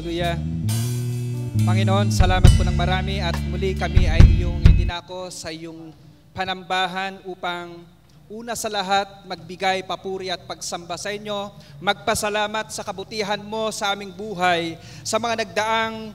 Hallelujah. Panginoon, salamat po ng marami at muli kami ay iyong dinako sa iyong panambahan upang una sa lahat magbigay papuri at pagsamba sa inyo, magpasalamat sa kabutihan mo sa aming buhay, sa mga nagdaang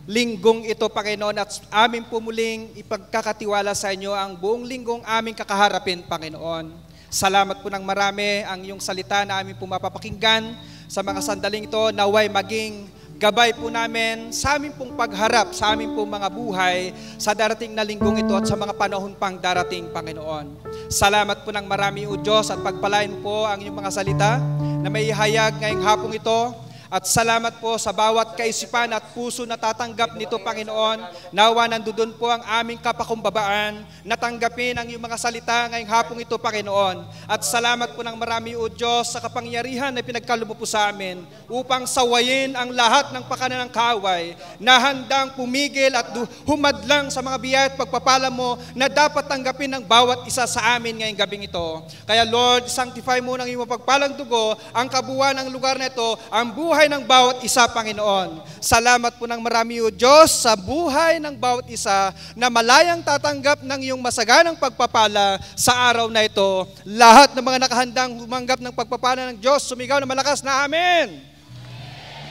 linggong ito, Panginoon, at amin po muling ipagkakatiwala sa inyo ang buong linggong aming kakaharapin, Panginoon. Salamat po ng marami ang iyong salita na aming po mapapakinggan sa mga sandaling ito, naway maging gabay po namin sa aming pong pagharap, sa aming pong mga buhay, sa darating na linggong ito at sa mga panahon pang darating, Panginoon. Salamat po ng marami, O Diyos, at pagpalain po ang inyong mga salita na may ihayag ngayong hapong ito. At salamat po sa bawat kaisipan at puso na tatanggap nito, Panginoon. Nawa nandoon po ang aming kapakumbabaan, natanggapin ang iyong mga salita ngayong hapong ito, Panginoon. At salamat po ng marami, O Diyos, sa kapangyarihan na pinagkaloob po sa amin upang sawayin ang lahat ng pakanan ng kaway na handang pumigil at humadlang sa mga biyaya at pagpapala mo na dapat tanggapin ng bawat isa sa amin ngayong gabing ito. Kaya Lord, sanctify mo ng iyong mapagpalang dugo ang kabuuan ng lugar na ito, ang buhay ng bawat isa, Panginoon. Salamat po ng marami, O Diyos, sa buhay ng bawat isa na malayang tatanggap ng iyong masaganang pagpapala sa araw na ito. Lahat ng mga nakahandang humanggap ng pagpapala ng Diyos, sumigaw na malakas na Amen.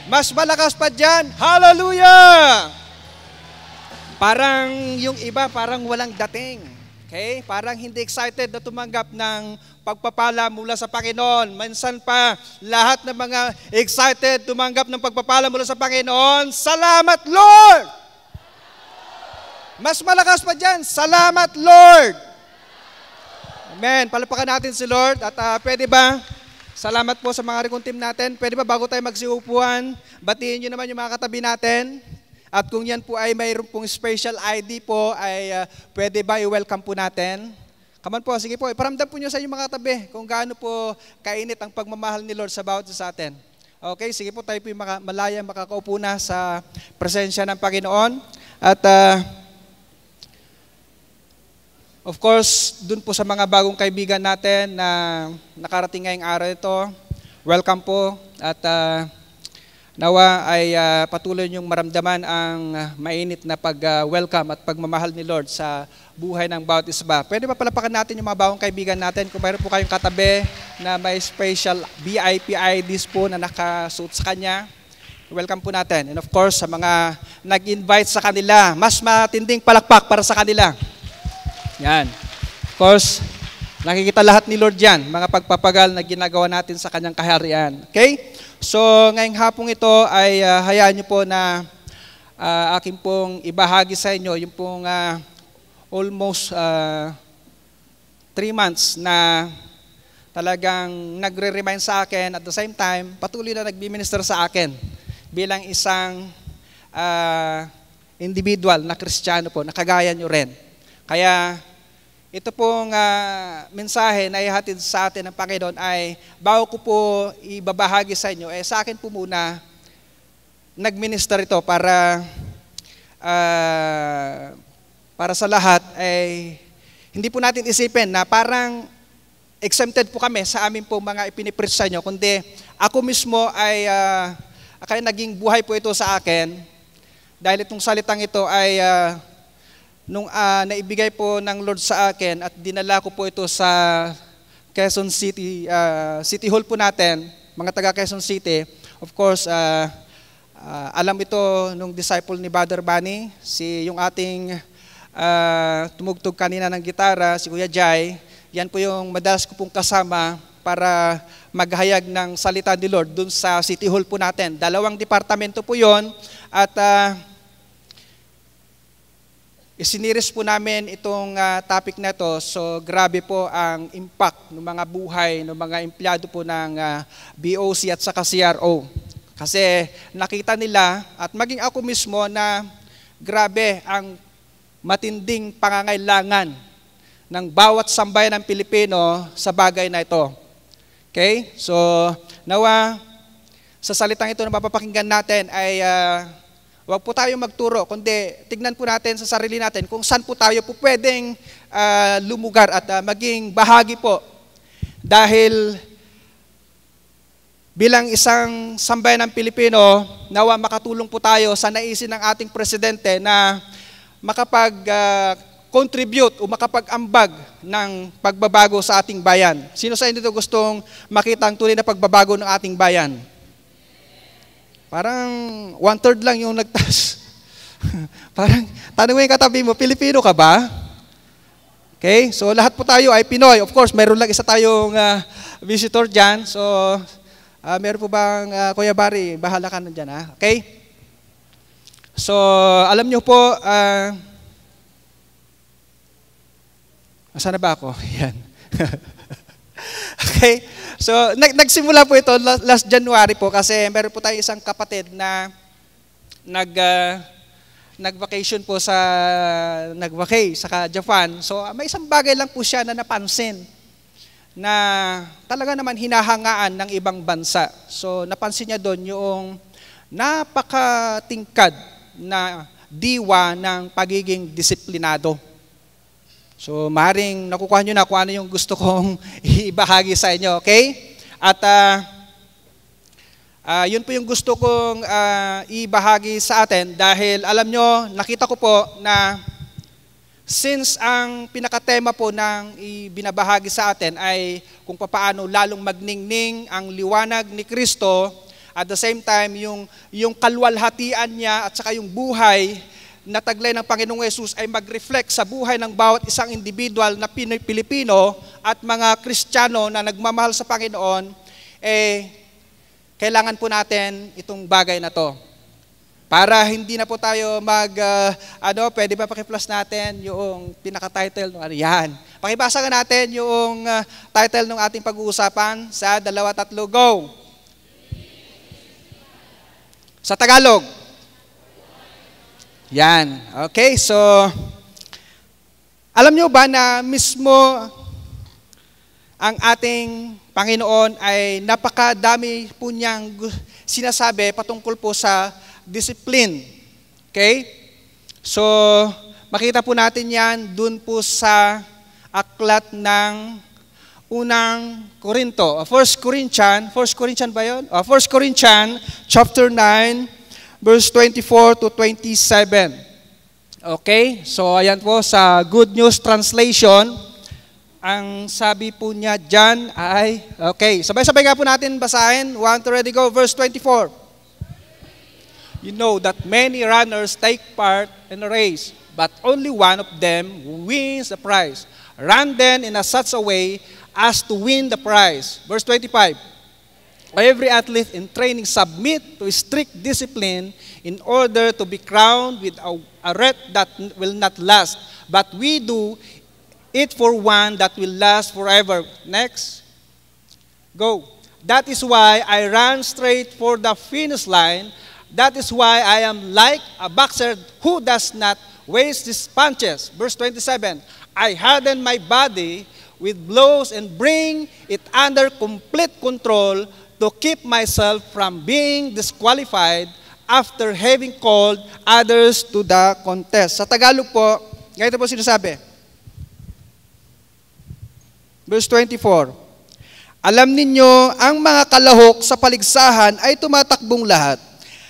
Mas malakas pa dyan, Hallelujah! Parang yung iba, parang walang dating. Okay? Parang hindi excited na tumanggap ng pagpapala mula sa Panginoon. Minsan pa, lahat ng mga excited tumanggap ng pagpapala mula sa Panginoon. Salamat, Lord! Mas malakas pa dyan, salamat, Lord! Amen. Palapakan natin si Lord. At pwede ba, salamat po sa mga recon team natin. Pwede ba bago tayo magsiupuan, batiin nyo naman yung mga katabi natin. At kung yan po ay mayroon pong special ID po, ay pwede ba i-welcome po natin? Come on po, sige po, iparamdam po nyo sa inyong mga tabi kung gaano po kainit ang pagmamahal ni Lord sa bawat isa sa atin. Okay, sige po, tayo po yung malaya makakaupo na sa presensya ng Panginoon. At of course, dun po sa mga bagong kaibigan natin na nakarating ngayong araw ito, welcome po. At nawa ay patuloy niyong maramdaman ang mainit na pag-welcome at pagmamahal ni Lord sa buhay ng bawat isa. Pwede ba palapakan natin yung mga bagong kaibigan natin? Kung mayroon po kayong katabi na may special VIP IDs po na nakasuot sa kanya, welcome po natin. And of course, sa mga nag-invite sa kanila, mas matinding palakpak para sa kanila. Yan. Of course, nakikita lahat ni Lord yan, mga pagpapagal na ginagawa natin sa kanyang kaharian. Okay? So, ngayong hapong ito ay hayaan niyo po na aking pong ibahagi sa inyo yung pong almost 3 months na talagang nagre-remind sa akin at the same time, patuloy na nagbi-minister sa akin bilang isang individual na Kristiyano po, na kagaya nyo rin. Kaya, ito pong mensahe na ihatid sa atin ng Panginoon ay bago ko po ibabahagi sa inyo, sa akin po muna nag-minister ito para sa lahat ay hindi po natin isipin na parang exempted po kami sa amin po mga ipinipreach sa inyo, kundi ako mismo ay kaya naging buhay po ito sa akin dahil itong salitang ito ay nung naibigay po ng Lord sa akin at dinala ko po ito sa Quezon City, City Hall po natin, mga taga Quezon City. Of course, alam ito nung disciple ni Brother Bunny, yung ating tumugtog kanina ng gitara, si Kuya Jai. Yan po yung madalas ko pong kasama para maghayag ng salita ni Lord dun sa City Hall po natin. 2 departamento po yon at isiniris po namin itong topic na ito. So grabe po ang impact ng mga buhay ng mga empleyado po ng BOC at saka CRO. Kasi nakita nila at maging ako mismo na grabe ang matinding pangangailangan ng bawat sambayan ng Pilipino sa bagay na ito. Okay? So nawa sa salitang ito na mapapakinggan natin ay huwag po tayo magturo, kundi tignan po natin sa sarili natin kung saan po tayo po pwedeng lumugar at maging bahagi po. Dahil bilang isang sambayan ng Pilipino, nawa makatulong po tayo sa naisin ng ating presidente na makapag-contribute o makapag-ambag ng pagbabago sa ating bayan. Sino sa inyo dito gustong makita ang tunay na pagbabago ng ating bayan? Parang 1/3 lang yung nagtas. Parang, tanungin katabi mo, Pilipino ka ba? Okay, so lahat po tayo ay Pinoy. Of course, mayroon lang isa tayong visitor dyan. So, meron po bang, Kuya Barry, bahala ka na dyan, ha? Okay? So, alam nyo po, saan na ba ako? Yan. Okay, so nagsimula po ito last January po kasi meron po tayong isang kapatid na nag-vacation po nag-vacay sa Japan. So, may isang bagay lang po siya na napansin na talaga naman hinahangaan ng ibang bansa. So, napansin niya doon yung napakatingkad na diwa ng pagiging disiplinado. So, maaaring nakukuha nyo na kung ano yung gusto kong ibahagi sa inyo, okay? At yun po yung gusto kong ibahagi sa atin dahil alam nyo, nakita ko po na since ang pinakatema po ng ibinabahagi sa atin ay kung paano lalong magningning ang liwanag ni Kristo, at the same time yung kalwalhatian niya at saka yung buhay na taglay ng Panginoong Yesus ay mag-reflect sa buhay ng bawat isang individual na Pilipino at mga Kristiyano na nagmamahal sa Panginoon, kailangan po natin itong bagay na to. Para hindi na po tayo pwede ba paki-plus natin yung pinaka-title ng yan. Pakibasa nga natin yung title ng ating pag-uusapan sa 2, 3, go! Sa Tagalog. Yan. Okay, so alam nyo ba na mismo ang ating Panginoon ay napakadami po niyang sinasabi patungkol po sa discipline. Okay? So, makita po natin yan dun po sa aklat ng unang Korinto. 1 Corinthians ba yun? 1 Corinthians chapter 9, verse 24 to 27. Okay? So, ayan po sa Good News Translation. Ang sabi po niya dyan ay, okay, sabay-sabay nga po natin basahin. 1 to ready, go. Verse 24. You know that many runners take part in a race, but only one of them wins the prize. Run then in such a way as to win the prize. Verse 25. Every athlete in training submit to strict discipline in order to be crowned with a wreath that will not last, but we do it for one that will last forever. Next. Go. That is why I run straight for the finish line. That is why I am like a boxer who does not waste his punches. Verse 27. I harden my body with blows and bring it under complete control to keep myself from being disqualified after having called others to the contest. Sa Tagalog po, ganito po sinasabi. Verse 24. Alam ninyo, ang mga kalahok sa paligsahan ay tumatakbong lahat.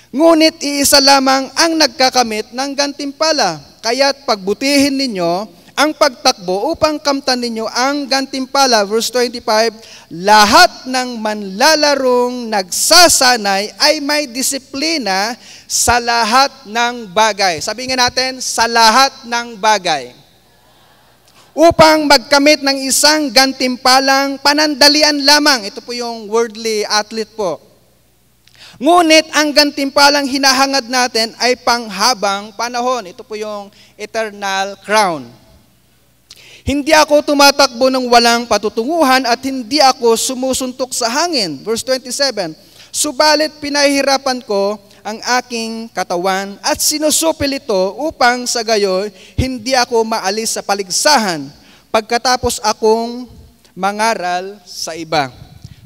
Ngunit iisa lamang ang nagkakamit ng gantimpala. Kaya't pagbutihin ninyo ang pagtakbo upang kamtan ninyo ang gantimpala. Verse 25, lahat ng manlalarong nagsasanay ay may disiplina sa lahat ng bagay. Sabihin nga natin, sa lahat ng bagay. Upang magkamit ng isang gantimpalang panandalian lamang. Ito po yung worldly athlete po. Ngunit ang gantimpalang hinahangad natin ay panghabang panahon. Ito po yung eternal crown. Hindi ako tumatakbo ng walang patutunguhan at hindi ako sumusuntok sa hangin. Verse 27, subalit pinahihirapan ko ang aking katawan at sinusupil ito upang sa gayoy hindi ako maalis sa paligsahan pagkatapos akong mangaral sa iba.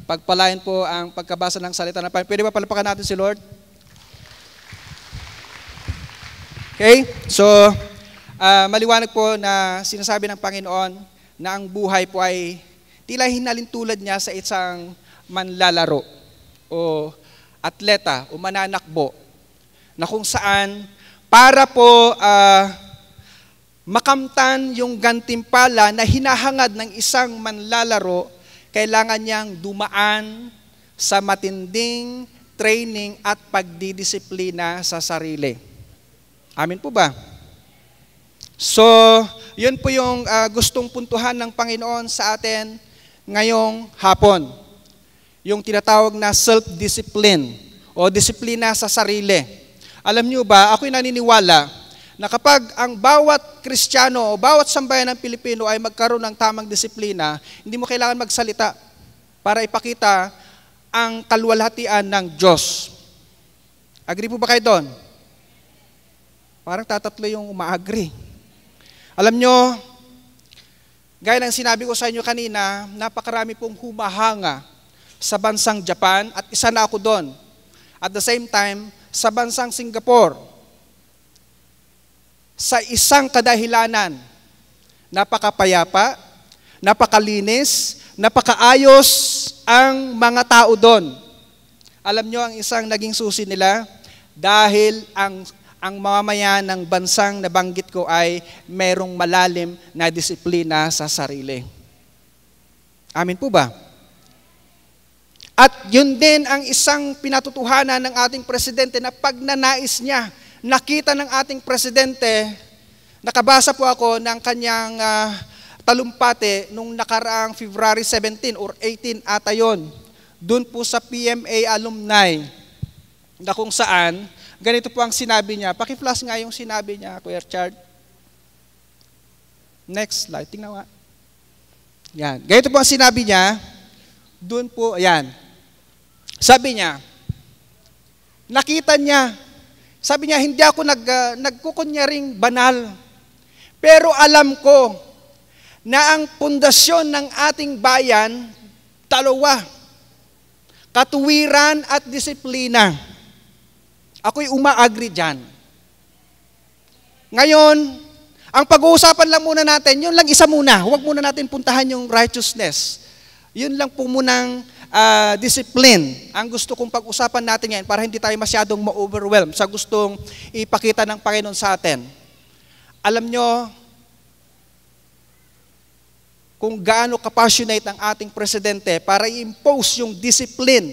Pagpalain po ang pagkabasa ng salita ng Panginoon. Pwede ba palapakan natin si Lord? Okay, so maliwanag po na sinasabi ng Panginoon na ang buhay po ay tila hinalintulad niya sa isang manlalaro. o atleta o mananakbo na kung saan para po makamtan yung gantimpala na hinahangad ng isang manlalaro, kailangan niyang dumaan sa matinding training at pagdidisiplina sa sarili. Amin po ba? So, yun po yung gustong puntuhan ng Panginoon sa atin ngayong hapon. Yung tinatawag na self-discipline o disiplina sa sarili. Alam niyo ba, ako'y naniniwala na kapag ang bawat Kristiyano o bawat sambayan ng Pilipino ay magkaroon ng tamang disiplina, hindi mo kailangan magsalita para ipakita ang kaluwalhatian ng Diyos. Agree po ba kayo doon? Parang tatatlo yung uma-agree. Alam nyo, gaya ng sinabi ko sa inyo kanina, napakarami pong humahanga sa bansang Japan at isa na ako doon. At the same time, sa bansang Singapore. Sa isang kadahilanan, napakapayapa, napakalinis, napakaayos ang mga tao doon. Alam nyo ang isang naging susi nila? Dahil ang mamamayan ng bansang nabanggit ko ay merong malalim na disiplina sa sarili. Amin po ba? At yun din ang isang pinatutuhanan ng ating presidente na pagnanais niya. Nakita ng ating presidente, nakabasa po ako ng kanyang talumpati nung nakaraang February 17 or 18 ata yun. Doon po sa PMA alumni na kung saan, ganito po ang sinabi niya. Paki-flash nga yung sinabi niya, Kuya Richard. Next slide. Tingnan nga. Yan. Ganito po ang sinabi niya. Doon po, ayan. Sabi niya, nakita niya, sabi niya, hindi ako nagkukunyaring banal. Pero alam ko na ang pundasyon ng ating bayan, dalawa. Katuwiran at disiplina. Ako'y uma-agree dyan. Ngayon, ang pag-uusapan lang muna natin, yun lang isa muna. Huwag muna natin puntahan yung righteousness. Yun lang po munang discipline. Ang gusto kong pag-usapan natin ngayon para hindi tayo masyadong ma-overwhelm sa gustong ipakita ng Panginoon sa atin. Alam nyo, kung gaano ka-passionate ang ating presidente para i-impose yung discipline.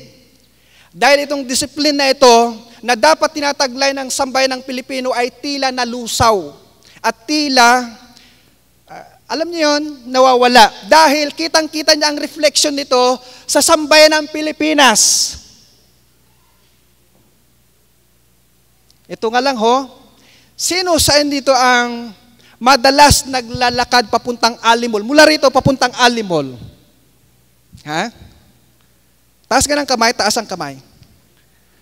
Dahil itong discipline na ito, na dapat tinataglay ng sambayan ng Pilipino ay tila nalusaw. At tila, alam niyo yun, nawawala. Dahil kitang-kita niya ang reflection nito sa sambayan ng Pilipinas. Ito nga lang ho, sino sa dito ang madalas naglalakad papuntang Alimol? Mula rito papuntang Alimol. Ha? Taas ka ng kamay, taas ang kamay.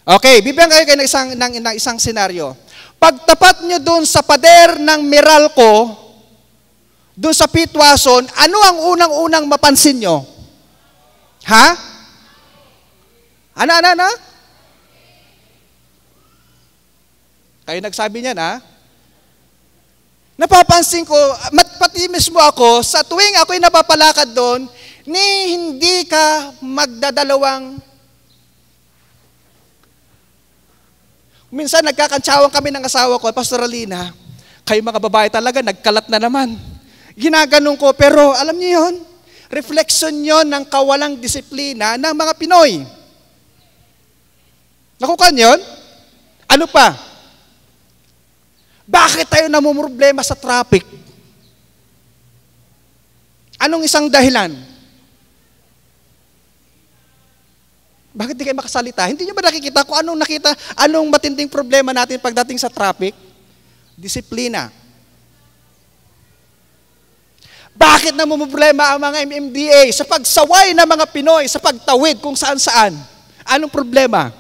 Okay, bibigyan kayo ng isang senaryo. Pagtapat nyo doon sa pader ng Meralco, doon sa Pitwason, ano ang unang-unang mapansin nyo? Ha? Ano? Kayo nagsabi niyan, ha? Napapansin ko, pati mismo ako, sa tuwing ako'y napapalakad doon, hindi ka magdadalawang. Minsan nagkakantsawan kami ng asawa ko, Pastor Alina, kayo mga babae talaga, nagkalat na naman. Ginaganon ko, pero alam niyo yun, reflection yon ng kawalang disiplina ng mga Pinoy. Nakukan yun? Ano pa? Bakit tayo namumroblema sa traffic? Anong isang dahilan? Bakit di kayo makasalita? Hindi nyo ba nakikita kung anong matinding problema natin pagdating sa traffic? Disiplina. Bakit namumroblema ang mga MMDA sa pagsaway ng mga Pinoy, sa pagtawid kung saan-saan? Anong problema?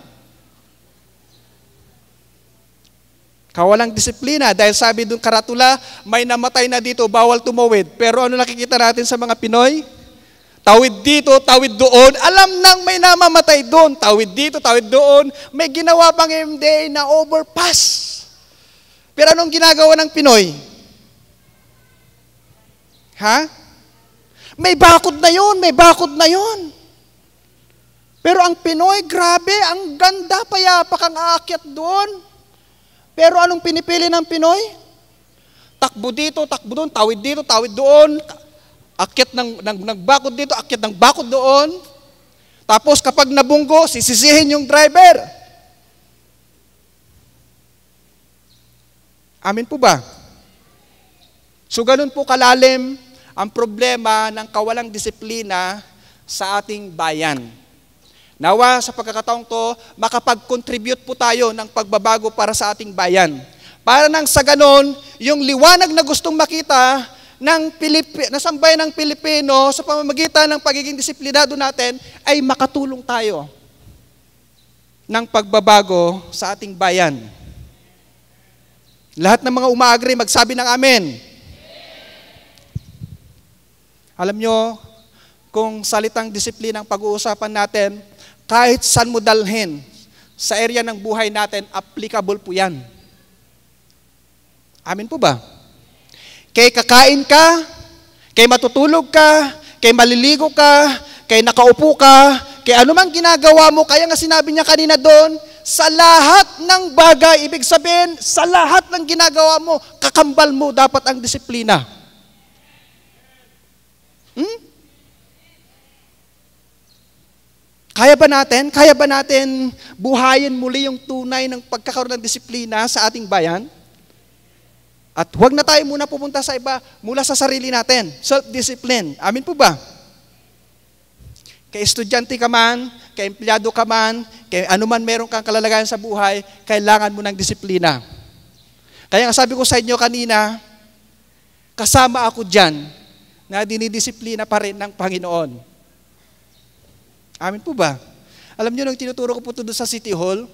Kawalang disiplina. Dahil sabi doon karatula, may namatay na dito, bawal tumawid. Pero ano nakikita natin sa mga Pinoy? Tawid dito, tawid doon. Alam nang may namamatay doon. Tawid dito, tawid doon. May ginawa pang MMDA na overpass. Pero anong ginagawa ng Pinoy? Ha? May bakod na yun, may bakod na yun. Pero ang Pinoy, grabe, ang ganda, payapa kang aakyat doon. Pero anong pinipili ng Pinoy? Takbo dito, takbo doon, tawid dito, tawid doon. Akyat ng bakod dito, akyat ng bakod doon. Tapos kapag nabunggo, sisisihin yung driver. Amin po ba? So ganun po kalalim ang problema ng kawalang disiplina sa ating bayan. Nawa sa pagkakataong to, makapag-contribute po tayo ng pagbabago para sa ating bayan. Para nang sa ganon, yung liwanag na gustong makita ng sambayan ng Pilipino sa pamamagitan ng pagiging disiplinado natin ay makatulong tayo ng pagbabago sa ating bayan. Lahat ng mga umaagri, magsabi ng amen. Alam nyo, kung salitang disiplina ang pag-uusapan natin, kahit saan mo dalhin sa area ng buhay natin, applicable po yan. Amin po ba? Kay kakain ka, kay matutulog ka, kay maliligo ka, kay nakaupo ka, kay anumang ginagawa mo, kaya nga sinabi niya kanina doon, sa lahat ng bagay, ibig sabihin, sa lahat ng ginagawa mo, kakambal mo dapat ang disiplina. Kaya ba natin buhayin muli yung tunay ng pagkakaroon ng disiplina sa ating bayan? At huwag na tayo muna pupunta sa iba, mula sa sarili natin. Self-discipline. Amin po ba? Kay estudyante ka man, kay empleyado ka man, kay anuman meron kang kalalagayan sa buhay, kailangan mo ng disiplina. Kaya nga sabi ko sa inyo kanina, kasama ako dyan na dinidisiplina pa rin ng Panginoon. Amin po ba? Alam niyo, nung tinuturo ko po doon sa City Hall,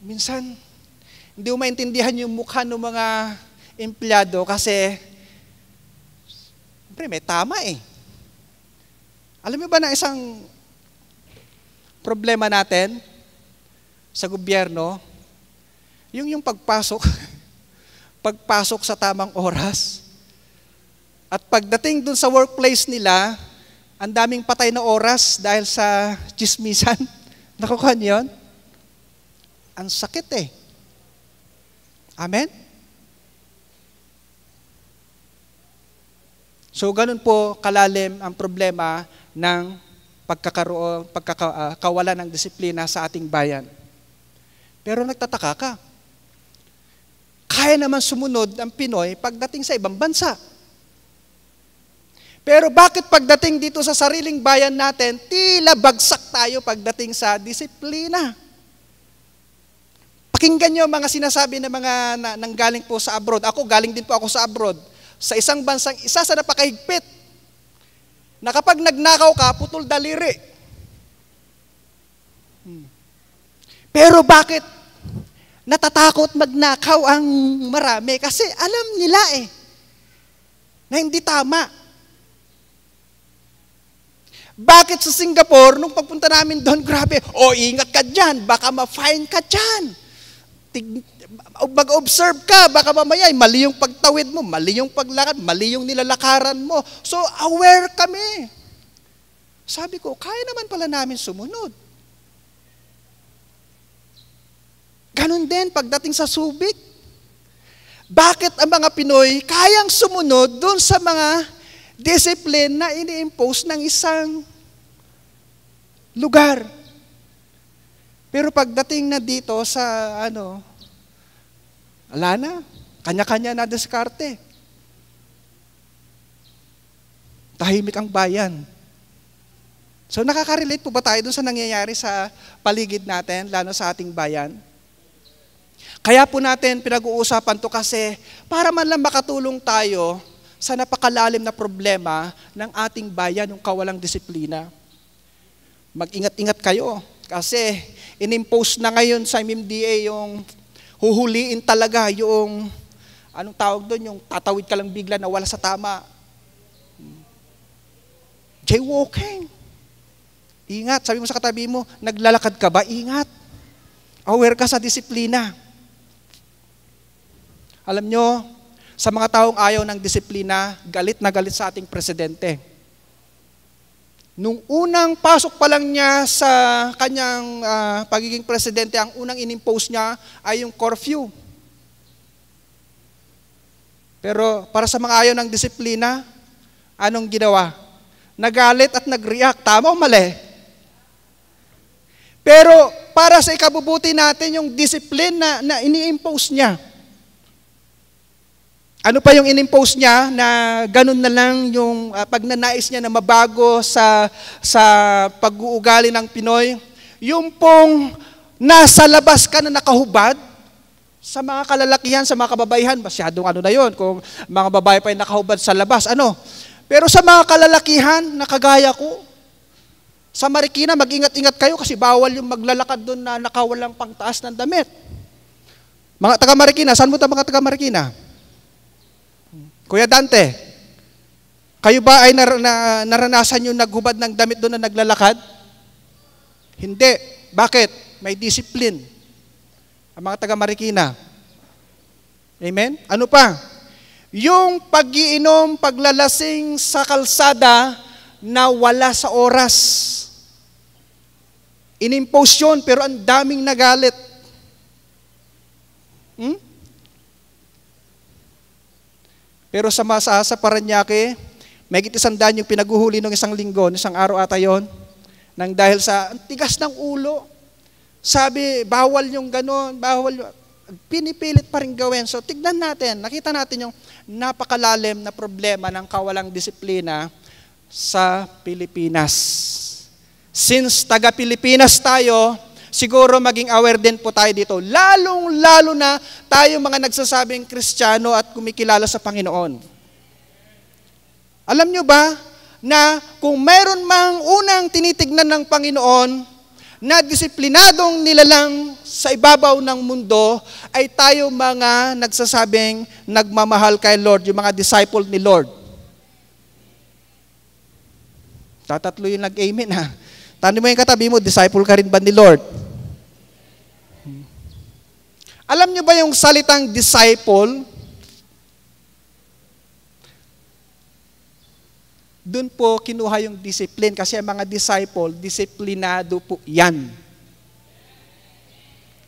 minsan, hindi ko maintindihan yung mukha ng mga empleyado kasi, siyempre, may tama eh. Alam niyo ba na isang problema natin sa gobyerno, yung pagpasok, pagpasok sa tamang oras, at pagdating dun sa workplace nila, ang daming patay na oras dahil sa chismisan. Nakukuha niyo yun? Ang sakit eh. Amen? So, ganun po kalalim ang problema ng kawalan ng disiplina sa ating bayan. Pero nagtataka ka. Kaya naman sumunod ang Pinoy pagdating sa ibang bansa. Pero bakit pagdating dito sa sariling bayan natin, tila bagsak tayo pagdating sa disiplina? Pakinggan nyo mga sinasabi ng mga nanggaling po sa abroad. Ako, galing din po ako sa abroad. Sa isang bansang isa sa napakahigpit, na kapag nagnakaw ka, putol daliri. Pero bakit natatakot magnakaw ang marami? Kasi alam nila na hindi tama. Bakit sa Singapore, nung pagpunta namin doon, grabe, ingat ka dyan, baka ma-fine ka dyan. Mag-observe ka, baka mamaya, mali yung pagtawid mo, mali yung paglakad, mali yung nilalakaran mo. So, aware kami. Sabi ko, kaya naman pala namin sumunod. Ganon din, pagdating sa Subic. Bakit ang mga Pinoy kayang sumunod doon sa mga discipline na ini-impose ng isang lugar? Pero pagdating na dito sa wala na, kanya-kanya na diskarte. Tahimik ang bayan. So nakaka-relate po ba tayo dun sa nangyayari sa paligid natin, lalo sa ating bayan? Kaya po natin pinag-uusapan to kasi para man lang makatulong tayo sa napakalalim na problema ng ating bayan, yung kawalang disiplina. Mag-ingat-ingat kayo kasi inimpose na ngayon sa MMDA yung huhuliin talaga yung, anong tawag doon, yung tatawid ka lang bigla na wala sa tama. Jaywalking. Ingat. Sabi mo sa katabi mo, naglalakad ka ba? Ingat. Aware ka sa disiplina. Alam nyo, sa mga taong ayaw ng disiplina, galit na galit sa ating presidente. Nung unang pasok pa lang niya sa kanyang pagiging presidente, ang unang inimpose niya ay yung curfew. Pero para sa mga ayaw ng disiplina, anong ginawa? Nagalit at nag-react. Tama o mali? Pero para sa ikabubuti natin, yung discipline na ini-impose niya. Ano pa yung in-impose niya na ganun na lang yung pagnanais niya na mabago sa pag-uugali ng Pinoy? Yung pong nasa labas ka na nakahubad, sa mga kalalakihan, sa mga kababaihan, masyadong ano na yun, kung mga babae pa yung nakahubad sa labas, ano? Pero sa mga kalalakihan, nakagaya ko, sa Marikina, mag-ingat-ingat kayo kasi bawal yung maglalakad doon na nakawalang pangtaas ng damit. Mga taga Marikina, saan mo ta mga taga Marikina? Kuya Dante, kayo ba ay naranasan yung naghubad ng damit doon na naglalakad? Hindi. Bakit? May discipline. Ang mga taga Marikina. Amen? Ano pa? Yung pag-iinom, paglalasing sa kalsada na wala sa oras. Inimpose yun, pero ang daming nagalit. Pero sa Paranaque, may 100 yung pinaguhuli ng isang linggo, isang araw ata yon, nang dahil sa tigas ng ulo. Sabi, bawal yung gano'n, bawal yung, pinipilit pa rin gawin. So tignan natin, nakita natin yung napakalalim na problema ng kawalang disiplina sa Pilipinas. Since taga-Pilipinas tayo, siguro maging aware din po tayo dito. Lalong-lalo na tayo mga nagsasabing Kristiyano at kumikilala sa Panginoon. Alam nyo ba na kung mayroon mang unang tinitignan ng Panginoon na disiplinadong nilalang sa ibabaw ng mundo, ay tayo mga nagsasabing nagmamahal kay Lord, yung mga disciple ni Lord. Tatatlo yung nag-amen ha. Tanong mo yung katabi mo, disciple ka rin ba ni Lord? Alam niyo ba yung salitang disciple? Doon po kinuha yung discipline kasi ang mga disciple, disiplinado po yan.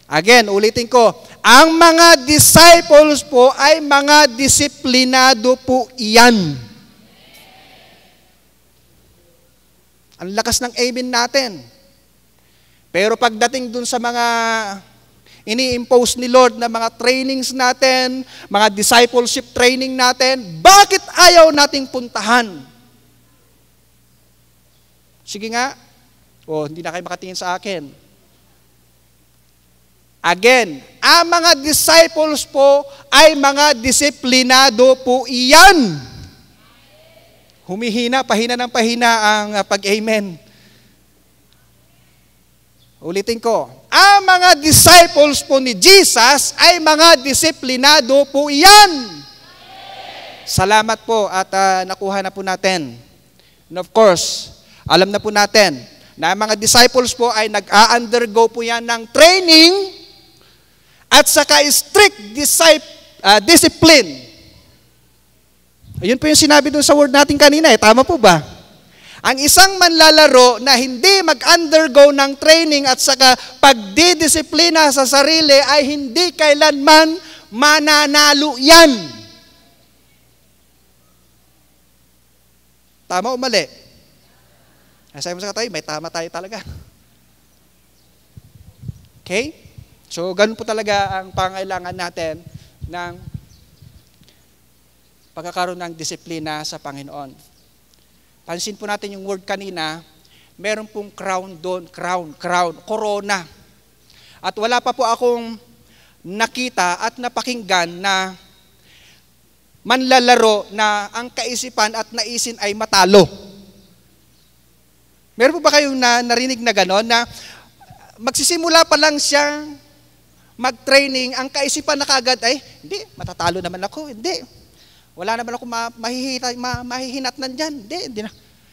Again, ulitin ko, ang mga disciples po ay mga disiplinado po yan. Ang lakas ng amen natin. Pero pagdating dun sa mga ini-impose ni Lord na mga trainings natin, mga discipleship training natin, bakit ayaw nating puntahan? Sige nga. Hindi na kayo makatingin sa akin. Again, ang mga disciples po ay mga disiplinado po iyan. Humihina, pahina ng pahina ang pag-amen. Ulitin ko, ang mga disciples po ni Jesus ay mga disiplinado po iyan. Salamat po at nakuha na po natin. And of course, alam na po natin na ang mga disciples po ay nag-a-undergo po yan ng training at saka strict discipline. Ayun po yung sinabi doon sa word natin kanina. Tama po ba? Ang isang manlalaro na hindi mag-undergo ng training at saka pagdidisiplina sa sarili ay hindi kailanman mananalo yan. Tama o mali? Sabi mo sa katabi, may tama tayo talaga. Okay? So, ganun po talaga ang pangailangan natin ng pagkakaroon ng disiplina sa Panginoon. Pansin po natin yung word kanina, meron pong crown doon, crown, corona. At wala pa po akong nakita at napakinggan na manlalaro na ang kaisipan at naisin ay matalo. Meron po ba kayong narinig na gano'n na magsisimula pa lang siya mag-training, ang kaisipan na kaagad ay, hindi, matatalo naman ako, hindi. Wala naman ako mahihinatnan dyan. Hindi na.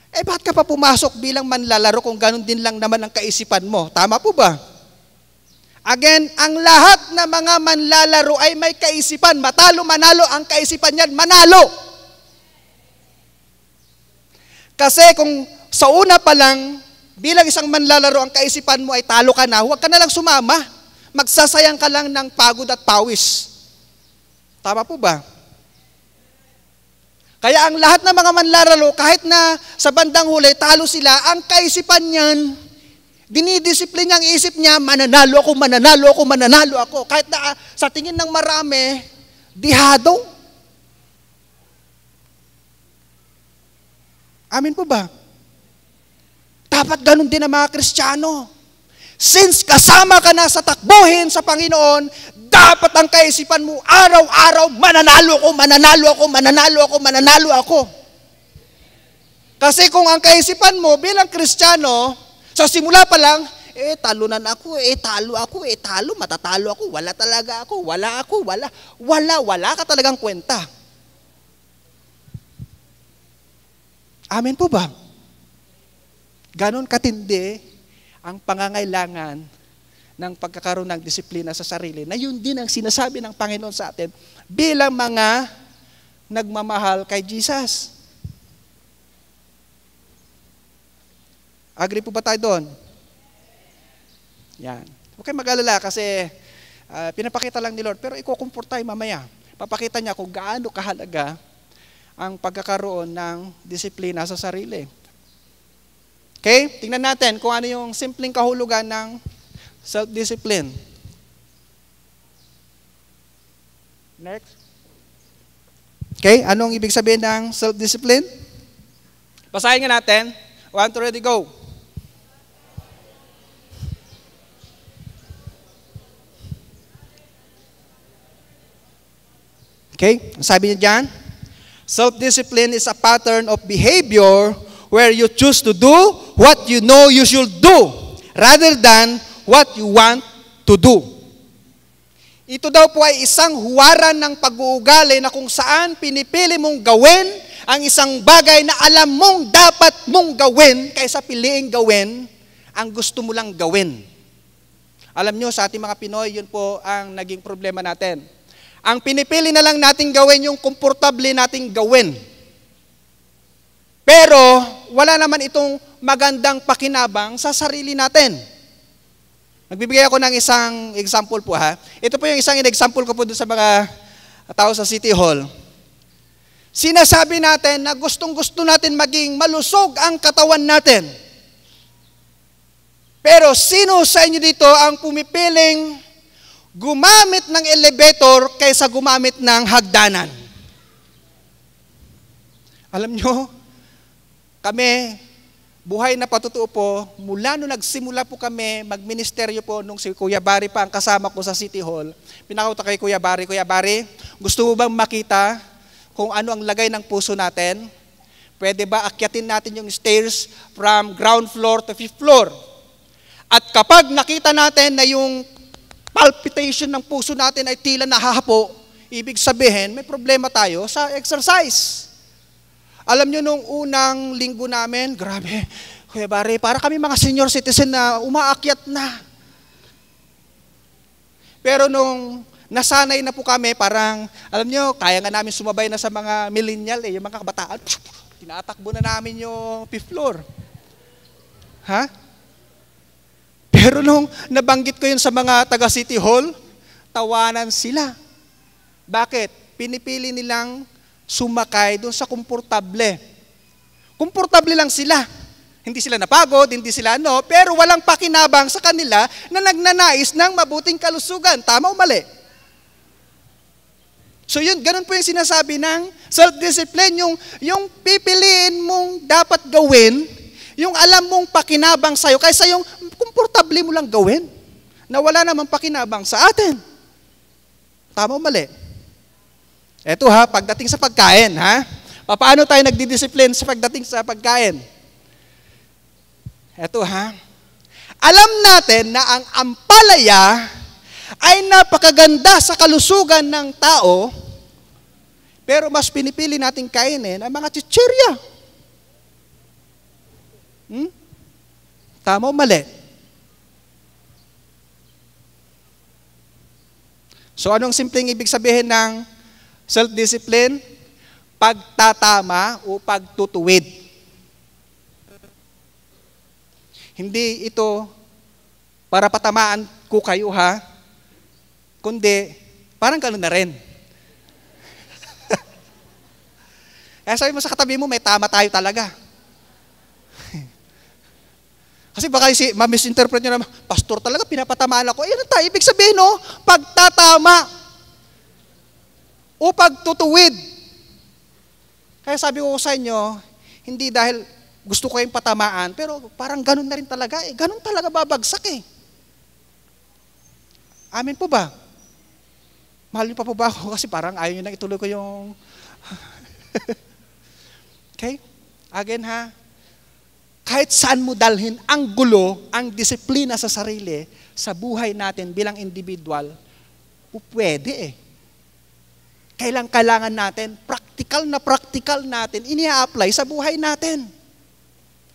Bakit ka pa pumasok bilang manlalaro kung ganun din lang naman ang kaisipan mo? Tama po ba? Again, ang lahat na mga manlalaro ay may kaisipan. Matalo, manalo, ang kaisipan niyan, manalo. Kasi kung sa una pa lang, bilang isang manlalaro, ang kaisipan mo ay talo ka na, huwag ka na lang sumama. Magsasayang ka lang ng pagod at pawis. Tama po ba? Kaya ang lahat ng mga manlalaro, kahit na sa bandang huli, talo sila, ang kaisipan niyan, dinidisiplina ang isip niya, mananalo ako, mananalo ako, mananalo ako. Kahit na sa tingin ng marami, dihado. Amin po ba? Dapat ganun din ang mga Kristiyano. Since kasama ka na sa takbuhin sa Panginoon, dapat ang kaisipan mo, araw-araw, mananalo ako, mananalo ako, mananalo ako, mananalo ako. Kasi kung ang kaisipan mo bilang Kristiyano, sa simula pa lang, talunan ako, talo ako, talo, matatalo ako, wala talaga ako, wala ka talagang kwenta. Amen po ba? Ganon katindi ang pangangailangan ng pagkakaroon ng disiplina sa sarili, na yun din ang sinasabi ng Panginoon sa atin bilang mga nagmamahal kay Jesus. Agree po ba tayo doon? Yan. Huwag kayong mag-alala kasi pinapakita lang ni Lord, pero ikukumport tayo mamaya. Papakita niya kung gaano kahalaga ang pagkakaroon ng disiplina sa sarili. Okay? Tingnan natin kung ano yung simpleng kahulugan ng self-discipline. Next. Okay? Anong ibig sabihin ng self-discipline? Basahin nga natin. 1, 2, ready, go. Okay? Sabi niya dyan, self-discipline is a pattern of behavior where you choose to do what you know you should do rather than what you want to do. Ito daw po ay isang huwaran ng pag-uugali na kung saan pinipili mong gawin ang isang bagay na alam mong dapat mong gawin kaysa piliing gawin ang gusto mo lang gawin. Alam nyo, sa ating mga Pinoy, yun po ang naging problema natin. Ang pinipili na lang nating gawin yung komportable nating gawin. Pero wala naman itong magandang pakinabang sa sarili natin. Nagbibigay ako ng isang example po ha. Ito po yung isang example ko po dun sa mga tao sa City Hall. Sinasabi natin na gustong-gusto natin maging malusog ang katawan natin. Pero sino sa inyo dito ang pumipiling gumamit ng elevator kaysa gumamit ng hagdanan? Alam nyo, kami, buhay na patutuo po, mula nung nagsimula po kami, magministeryo po, nung si Kuya Barry pa ang kasama ko sa City Hall, pinakauta kay Kuya Barry, gusto mo bang makita kung ano ang lagay ng puso natin? Pwede ba akyatin natin yung stairs from ground floor to 5th floor? At kapag nakita natin na yung palpitation ng puso natin ay tila nahahapo, ibig sabihin, may problema tayo sa exercise. Alam nyo, nung unang linggo namin, grabe, Kuya Barry, para kami mga senior citizen na umaakyat na. Pero nung nasanay na po kami, parang, alam nyo, kaya nga namin sumabay na sa mga millennial, yung mga kabataan, tinatakbo na namin yung 5th floor. Ha? Pero nung nabanggit ko yun sa mga taga City Hall, tawanan sila. Bakit? Pinipili nilang sumakay doon sa komportable. Komportable lang sila. Hindi sila napagod, hindi sila pero walang pakinabang sa kanila na nagnanais ng mabuting kalusugan. Tama o mali? So yun, ganun po yung sinasabi ng self-discipline, yung pipiliin mong dapat gawin, yung alam mong pakinabang sa'yo, kaysa yung komportable mo lang gawin, na wala namang pakinabang sa atin. Tama o mali? Eto ha, pagdating sa pagkain, ha? Paano tayo nagdidisiplin sa pagdating sa pagkain? Eto ha, alam natin na ang ampalaya ay napakaganda sa kalusugan ng tao, pero mas pinipili nating kainin ang mga chichirya. Tama o mali? So anong simpleng ibig sabihin ng self-discipline? Pagtatama o pagtutuwid. Hindi ito para patamaan ko kayo ha, kundi parang gano'n na rin. Kaya sabi mo sa katabi mo, may tama tayo talaga. Kasi baka ma-misinterpret nyo naman, pastor talaga, pinapatamaan ako. Yan tayo, ibig sabihin, no? Pagtatama o pagtutuwid. Kaya sabi ko sa inyo, hindi dahil gusto ko yung patamaan, pero parang ganun na rin talaga. Ganun talaga babagsak eh. Amin po ba? Mahal niyo pa po ba ako? Kasi parang ayaw nyo na ituloy ko yung... Okay? Again ha, kahit saan mo dalhin ang gulo, ang disiplina sa sarili, sa buhay natin bilang individual, pwede eh. Kailangan natin, practical natin, ini-apply sa buhay natin.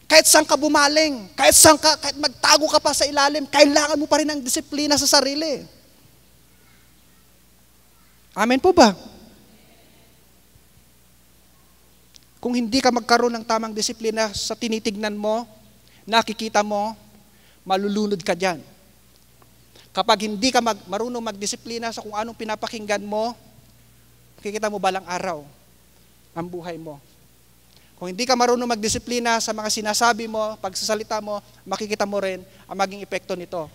Kahit saan ka bumaling, kahit magtago ka pa sa ilalim, kailangan mo pa rin ang disiplina sa sarili. Amen po ba? Kung hindi ka magkaroon ng tamang disiplina sa tinitignan mo, nakikita mo, malulunod ka dyan. Kapag hindi ka marunong magdisiplina sa kung anong pinapakinggan mo, makikita mo balang araw ang buhay mo. Kung hindi ka marunong magdisiplina sa mga sinasabi mo, pagsasalita mo, makikita mo rin ang maging epekto nito.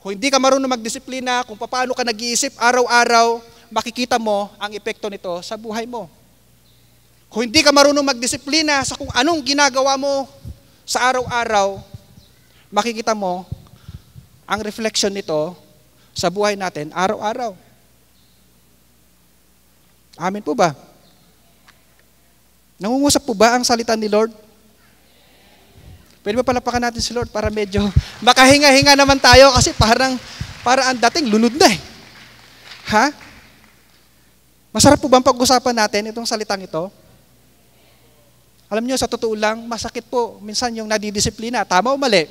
Kung hindi ka marunong magdisiplina kung paano ka nag-iisip araw-araw, makikita mo ang epekto nito sa buhay mo. Kung hindi ka marunong magdisiplina sa kung anong ginagawa mo sa araw-araw, makikita mo ang reflection nito sa buhay natin araw-araw. Amen po ba? Nangungusap po ba ang salita ni Lord? Pwede ba palapakan natin si Lord para medyo makahinga-hinga naman tayo kasi parang ang dating lunod na eh. Ha? Masarap po ba ang pag-usapan natin itong salitang ito? Alam niyo, sa totoo lang, masakit po minsan yung nadidisiplina. Tama o mali?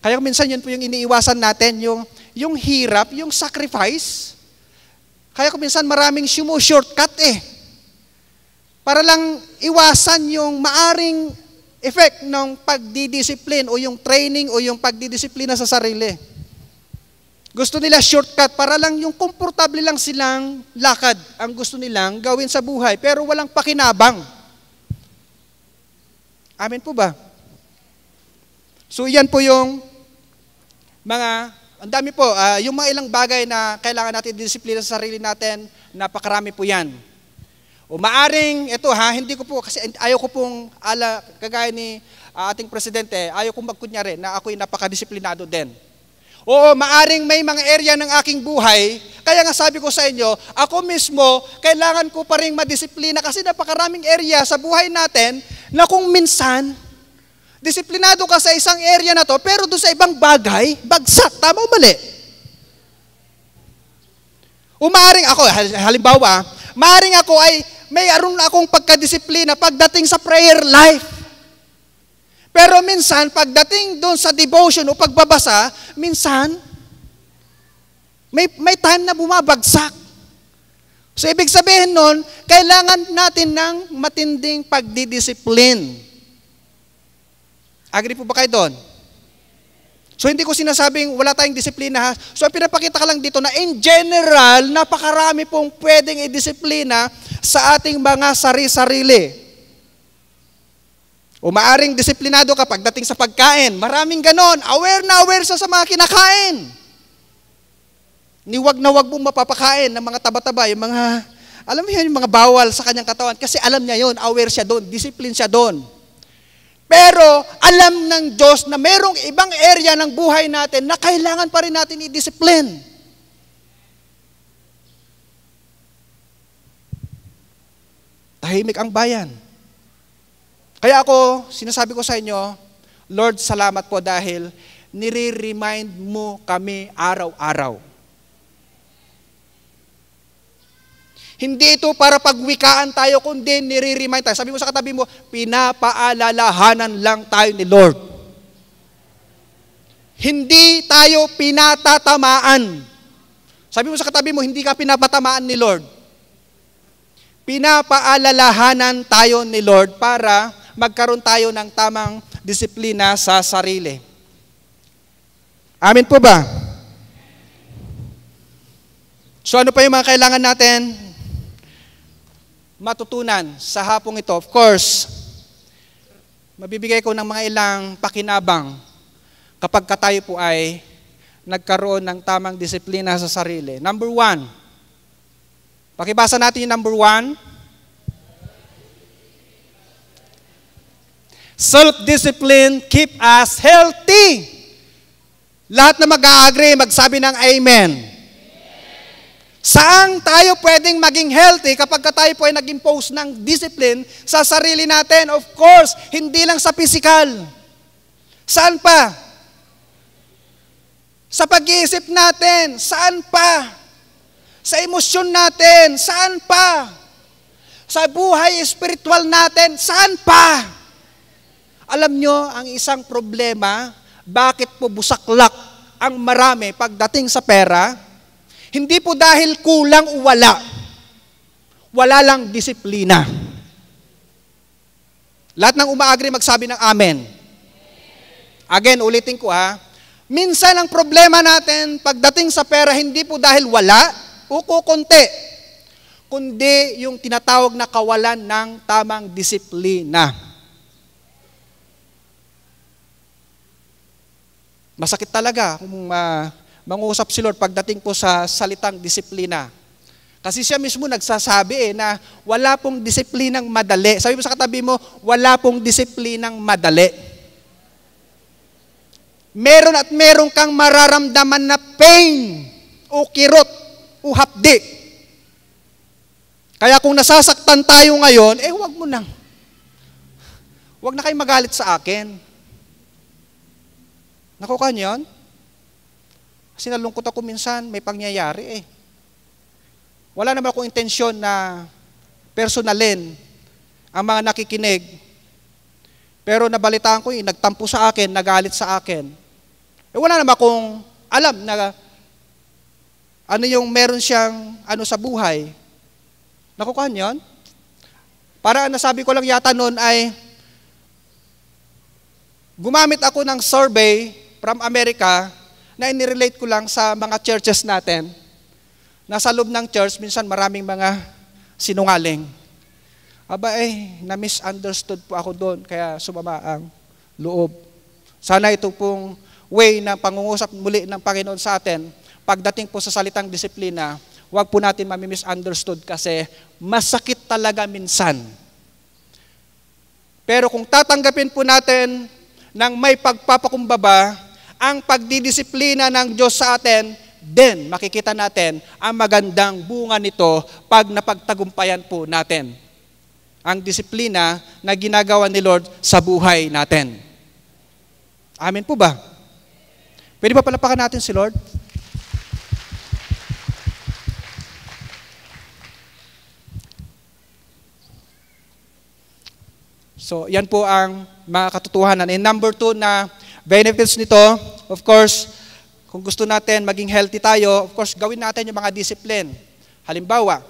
Kaya minsan yun po yung iniiwasan natin, yung hirap, yung sacrifice. Kaya kung minsan maraming shortcut eh. Para lang iwasan yung maaring effect ng pagdidisiplin o yung training o yung pagdidisiplina sa sarili. Gusto nila shortcut para lang yung komportable lang silang lakad ang gusto nilang gawin sa buhay pero walang pakinabang. Amen po ba? So yan po yung ang dami po, yung mga ilang bagay na kailangan natin disiplina sa sarili natin, napakarami po yan. O maaring, ito hindi ko po, kasi ayaw ko pong, kagaya ni ating presidente, ayaw kong magkunyari na ako'y napakadisiplinado din. Oo, maaring may mga area ng aking buhay, kaya nga sabi ko sa inyo, ako mismo, kailangan ko pa rin madisiplina kasi napakaraming area sa buhay natin na kung minsan, disiplinado ka sa isang area na to, pero doon sa ibang bagay, bagsak. Tama o mali? O maaring ako, halimbawa, maaring ako ay mayroon akong pagkadisiplina pagdating sa prayer life. Pero minsan, pagdating doon sa devotion o pagbabasa, minsan, may time na bumabagsak. So, ibig sabihin nun, kailangan natin ng matinding pagdidisiplin. Agree po ba kayo doon? So, hindi ko sinasabing wala tayong disiplina ha. So, pinapakita ka lang dito na in general, napakarami pong pwedeng i-disiplina sa ating mga sari-sarili. O maaring disiplinado ka pagdating sa pagkain. Maraming ganon. Aware na aware sa mga kinakain. Niwag na wag mong mapapakain ng mga taba-taba, yung mga, alam mo yun, yung mga bawal sa kanyang katawan. Kasi alam niya yun, aware siya doon, discipline siya doon. Pero alam ng Diyos na merong ibang area ng buhay natin na kailangan pa rin natin i-discipline. Tahimik ang bayan. Kaya ako, sinasabi ko sa inyo, Lord, salamat po dahil nire-remind mo kami araw-araw. Hindi ito para pagwikaan tayo, kundi nire-remind tayo. Sabi mo sa katabi mo, pinapaalalahanan lang tayo ni Lord. Hindi tayo pinatatamaan. Sabi mo sa katabi mo, hindi ka pinapatamaan ni Lord. Pinapaalalahanan tayo ni Lord para magkaroon tayo ng tamang disiplina sa sarili. Amin po ba? So ano pa yung mga kailangan natin matutunan sa hapong ito? Of course, mabibigay ko ng mga ilang pakinabang kapag tayo po ay nagkaroon ng tamang disiplina sa sarili. Number 1. Pakibasa natin yung number 1. Self-discipline keep us healthy. Lahat na mag-a-agree, magsabi ng amen. Saan tayo pwedeng maging healthy kapag tayo po ay nag-impose ng discipline sa sarili natin? Of course, hindi lang sa physical. Saan pa? Sa pag-iisip natin. Saan pa? Sa emosyon natin. Saan pa? Sa buhay espiritual natin. Saan pa? Alam nyo, ang isang problema, bakit po busaklak ang marami pagdating sa pera? Hindi po dahil kulang o wala. Wala lang disiplina. Lahat ng umaagri magsabi ng amen. Again, ulitin ko ha. Minsan ang problema natin pagdating sa pera, hindi po dahil wala o kukunti, kundi yung tinatawag na kawalan ng tamang disiplina. Masakit talaga kung mangusap si Lord pagdating po sa salitang disiplina. Kasi siya mismo nagsasabi na wala pong disiplinang madali. Sabi mo sa katabi mo, wala pong disiplinang madali. Meron at meron kang mararamdaman na pain o kirot o hapdi. Kaya kung nasasaktan tayo ngayon, wag mo nang. Wag na kayo magalit sa akin. Nakuha niyo yun? Kasi nalungkot ako minsan, may pangyayari Wala naman akong intensyon na personalin ang mga nakikinig. Pero nabalitaan ko nagtampo sa akin, nagalit sa akin. Wala naman akong alam na ano yung meron siyang sa buhay. Nakuha niyo yun? Para nasabi ko lang yata noon ay gumamit ako ng survey from America na inirelate ko lang sa mga churches natin. Nasa loob ng church, minsan maraming mga sinungaling. Na-misunderstood po ako doon, kaya sumama ang loob. Sana ito pong way na pangungusap muli ng Panginoon sa atin, pagdating po sa salitang disiplina, huwag po natin mami-misunderstood kasi masakit talaga minsan. Pero kung tatanggapin po natin ng may pagpapakumbaba, ang pagdidisiplina ng Diyos sa atin, then makikita natin ang magandang bunga nito pag napagtagumpayan po natin ang disiplina na ginagawa ni Lord sa buhay natin. Amen po ba? Pwede ba palapakan natin si Lord? So, yan po ang mga katotohanan. And number 2 na benefits nito, of course, kung gusto natin maging healthy tayo, of course, gawin natin yung mga discipline. Halimbawa,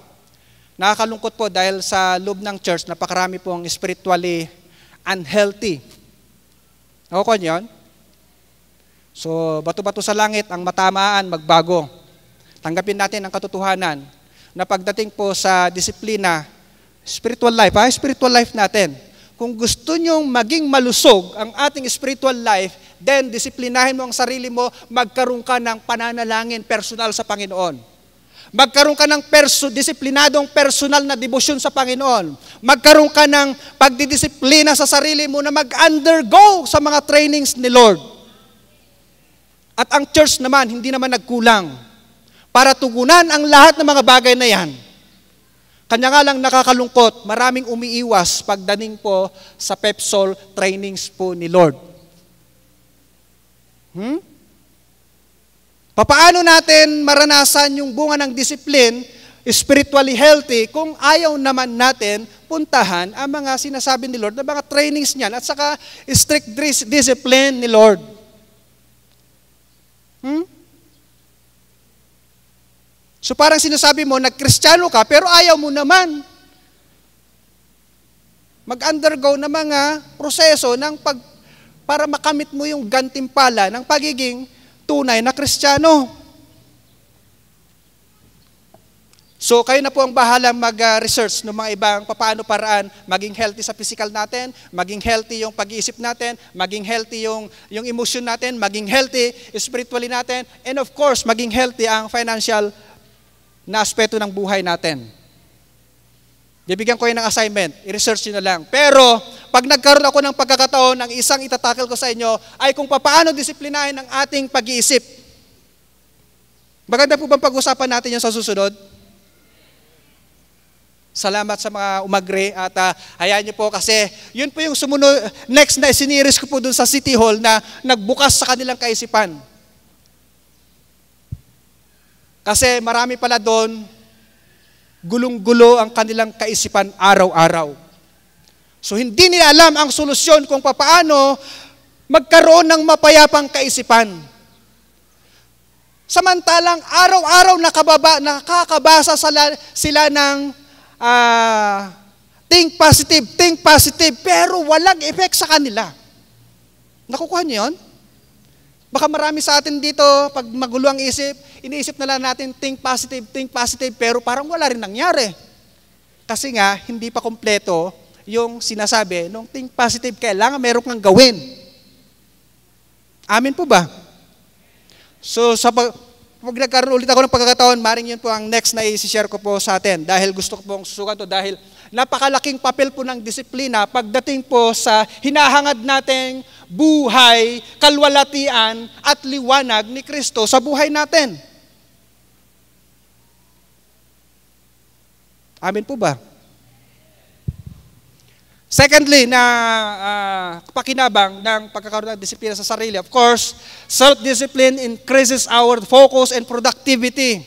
nakakalungkot po dahil sa loob ng church, napakarami pong spiritually unhealthy. Nakukuha niyo yun? So, bato-bato sa langit, ang matamaan, magbago. Tanggapin natin ang katotohanan na pagdating po sa disiplina, spiritual life natin. Kung gusto nyong maging malusog ang ating spiritual life, then disiplinahin mo ang sarili mo, magkaroon ka ng pananalangin personal sa Panginoon. Magkaroon ka ng disiplinadong personal na debosyon sa Panginoon. Magkaroon ka ng pagdidisiplina sa sarili mo na mag-undergo sa mga trainings ni Lord. At ang church naman, hindi naman nagkulang para tugunan ang lahat ng mga bagay na yan. Kanya nga lang nakakalungkot, maraming umiiwas pagdating po sa PEPSOL trainings po ni Lord. Papaano natin maranasan yung bunga ng discipline, spiritually healthy, kung ayaw naman natin puntahan ang mga sinasabi ni Lord, na mga trainings niyan, at saka strict discipline ni Lord? So parang sinasabi mo, nag-Kristiyano ka, pero ayaw mo naman mag-undergo na mga proseso ng para makamit mo yung gantimpala ng pagiging tunay na Kristiyano. So kayo na po ang bahala mag-research ng mga ibang papaano paraan maging healthy sa physical natin, maging healthy yung pag-iisip natin, maging healthy yung emotion natin, maging healthy spiritually natin, and of course, maging healthy ang financial na aspeto ng buhay natin. Bibigyan ko kayo ng assignment, i-research nyo na lang. Pero, pag nagkaroon ako ng pagkakataon, ang isang itatakil ko sa inyo ay kung paano disiplinahin ang ating pag-iisip. Maganda po bang pag-usapan natin yung sa susunod? Salamat sa mga umagre at hayaan niyo po kasi yun po yung sumunod, next na siniris ko po dun sa City Hall na nagbukas sa kanilang kaisipan. Kasi marami pala doon, gulong-gulo ang kanilang kaisipan araw-araw. So hindi nila alam ang solusyon kung paano magkaroon ng mapayapang kaisipan. Samantalang araw-araw nakakabasa sila ng think positive, pero walang effect sa kanila. Nakukuha niyo yun? Baka marami sa atin dito, pag magulo ang isip, iniisip na lang natin think positive, pero parang wala rin nangyari. Kasi nga, hindi pa kompleto yung sinasabi, nung think positive, kailangan meron kang gawin. Amin po ba? So, pag nagkaroon ulit ako ng pagkakataon, maring yun po ang next na i-share ko po sa atin. Dahil gusto ko pong susukan to, dahil napakalaking papel po ng disiplina pagdating po sa hinahangad nating buhay, kalwalatian, at liwanag ni Kristo sa buhay natin. Amin po ba? Secondly, na pakinabang ng pagkakaroon ng disiplina sa sarili. Of course, self-discipline increases our focus and productivity.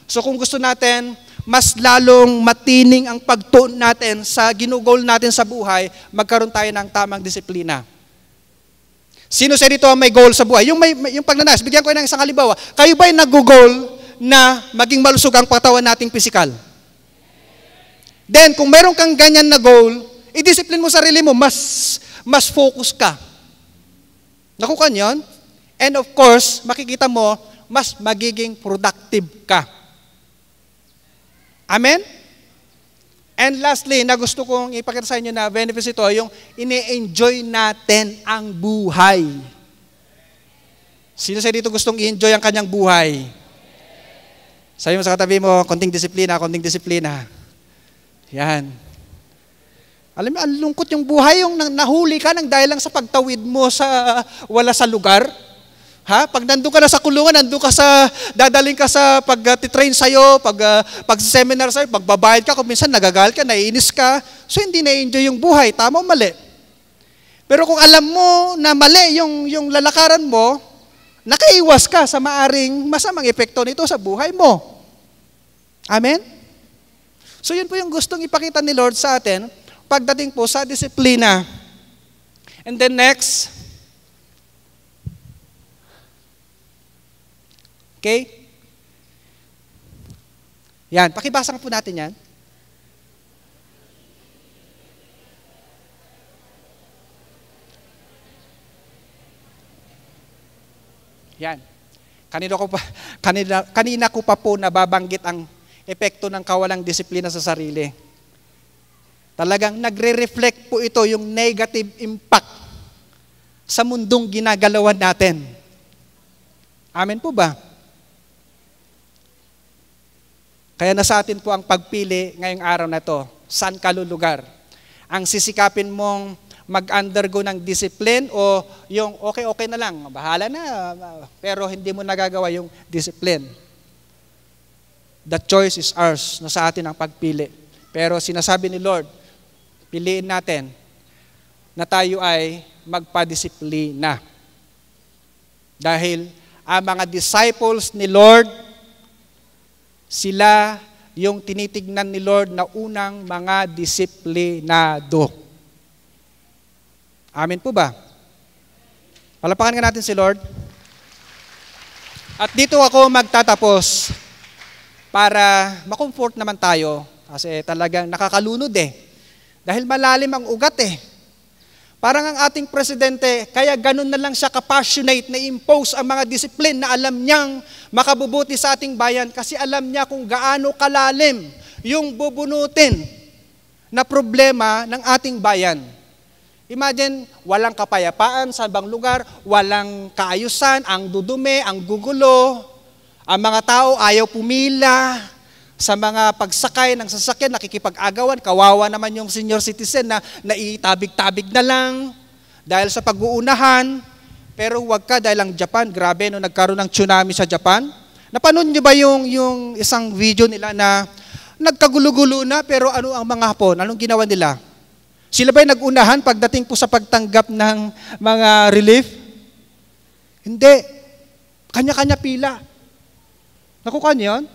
So kung gusto natin, mas lalong matining ang pagtuon natin sa ginugol natin sa buhay, magkaroon tayo ng tamang disiplina. Sino sa dito ang may goal sa buhay? Yung pagnanas, bigyan ko ng isang halimbawa. Kayo ba'y nag-goal na maging malusog ang katawan nating physical? Then, kung meron kang ganyan na goal, i-discipline mo sarili mo, mas focus ka. Nakukuha niyon? And of course, makikita mo, mas magiging productive ka. Amen? And lastly, na gusto kong ipakita sa inyo na benefits ito, yung ini-enjoy natin ang buhay. Sino sa dito gustong i-enjoy ang kanyang buhay? Sabi mo sa katabi mo, konting disiplina. Yan. Alam mo, ang lungkot yung buhay, yung nahuli ka ng dahil lang sa pagtawid mo sa wala sa lugar. Ha? Pag nandun ka na sa kulungan, dadaling ka sa pag-train sa'yo, pag-seminar sa'yo, pagbabayad ka, kung minsan nagagalit ka, naiinis ka, so hindi na-enjoy yung buhay, tama o mali. Pero kung alam mo na mali yung lalakaran mo, nakaiwas ka sa maaring masamang epekto nito sa buhay mo. Amen? So yun po yung gustong ipakita ni Lord sa atin, pagdating po sa disiplina. And then next, okay? Yan, pakibasa po natin yan. Yan. Kanina ko pa po nababanggit ang epekto ng kawalang disiplina sa sarili. Talagang nagre-reflect po ito yung negative impact sa mundong ginagalawan natin. Amen po ba? Kaya nasa atin po ang pagpili ngayong araw na to. Saan ka lulugar? Ang sisikapin mong mag-undergo ng discipline o yung okay na lang, bahala na, pero hindi mo nagagawa yung discipline. The choice is ours. Nasa atin ang pagpili. Pero sinasabi ni Lord, piliin natin na tayo ay magpadisiplina. Dahil ang mga disciples ni Lord, sila yung tinitignan ni Lord na unang mga disiplinado. Amen po ba? Palapakan nga natin si Lord. At dito ako magtatapos para makomfort naman tayo kasi talagang nakakalunod eh. Dahil malalim ang ugat eh. Parang ang ating presidente, kaya ganun na lang siya kapassionate na impose ang mga discipline na alam niyang makabubuti sa ating bayan kasi alam niya kung gaano kalalim yung bubunutin na problema ng ating bayan. Imagine, walang kapayapaan sa ibang lugar, walang kaayusan, ang dudumi, ang gugulo, ang mga tao ayaw pumila, sa mga pagsakay ng sasakyan, nakikipag-agawan, kawawa naman yung senior citizen na naitabig-tabig na lang dahil sa pag-uunahan. Pero huwag ka dahil ang Japan, grabe, no, nagkaroon ng tsunami sa Japan. Napanood nyo ba yung isang video nila na nagkagulo-gulo na pero ano ang mga Hapon? Anong ginawa nila? Sila ba'y nag-unahan pagdating po sa pagtanggap ng mga relief? Hindi. Kanya-kanya pila. Nakukuha niyo yun?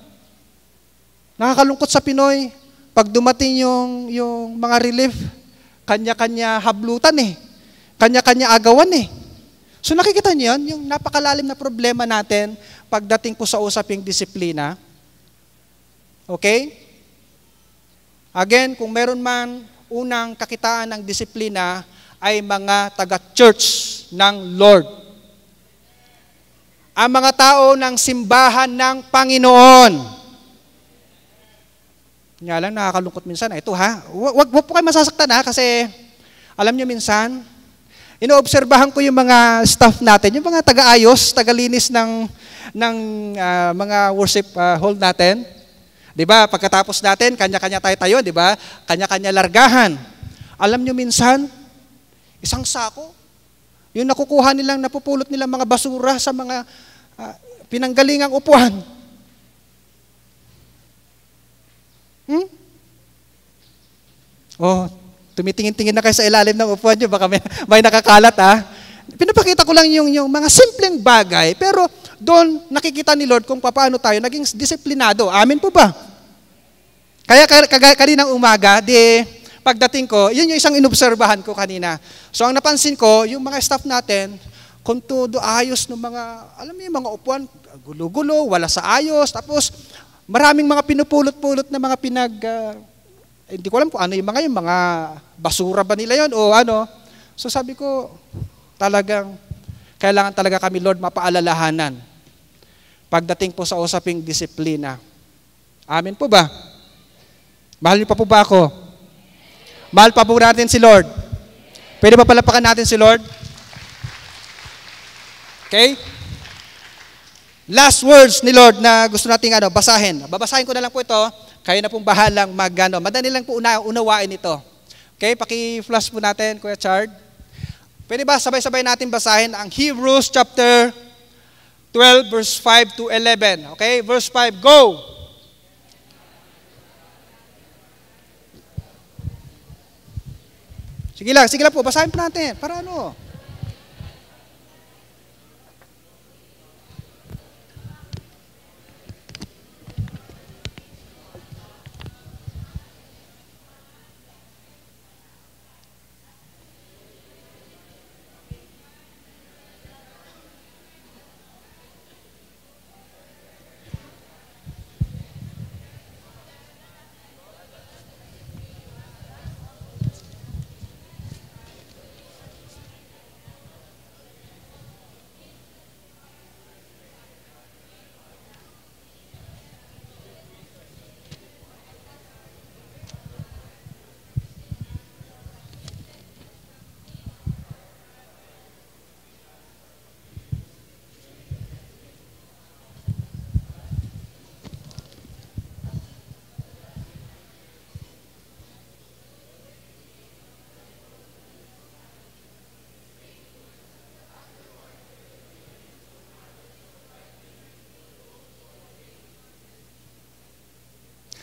Nakakalungkot sa Pinoy, pag dumating yung mga relief, kanya-kanya hablutan eh. Kanya-kanya agawan eh. So nakikita niyo yan, yung napakalalim na problema natin pagdating po sa usaping disiplina. Okay? Again, kung meron man unang kakitaan ng disiplina, ay mga taga-church ng Lord. Ang mga tao ng simbahan ng Panginoon. Nga lang, nakakalungkot minsan. Ito ha, wag po kayo masasaktan ha, kasi alam nyo minsan, inoobserbahan ko yung mga staff natin, yung mga taga-ayos, taga-linis ng mga worship hall natin. Diba, pagkatapos natin, kanya-kanya tayo, diba? Kanya-kanya largahan. Alam nyo minsan, isang sako, yung nakukuha nilang, napupulot nilang mga basura sa mga pinanggalingang upuan. Oh, tumitingin-tingin na kayo sa ilalim ng upuan nyo, baka may nakakalat ha. Pinapakita ko lang yung mga simpleng bagay, pero doon nakikita ni Lord kung paano tayo naging disiplinado. Amin po ba? Kaya kaninang umaga, pagdating ko, yun yung isang inobserbahan ko kanina. So ang napansin ko, yung mga staff natin, kung todo ayos ng mga, alam mo yung mga upuan, gulo-gulo, wala sa ayos, tapos maraming mga pinupulot-pulot na mga hindi ko alam kung ano yung mga basura ba nila yon o ano. So sabi ko, talagang, kailangan talaga kami, Lord, mapaalalahanan pagdating po sa usaping disiplina. Amin po ba? Mahal niyo pa po ba ako? Mahal pa po natin si Lord. Pwede ba palapakan natin si Lord? Okay? Last words ni Lord na gusto nating basahin. Babasahin ko na lang po ito. Kayo na pong bahalang madali lang po unawain ito. Okay, paki-flash po natin, Kuya Chard. Pwede ba sabay-sabay natin basahin ang Hebrews chapter 12 verse 5 to 11. Okay, verse 5, go! Sige lang po, basahin po natin. Para ano?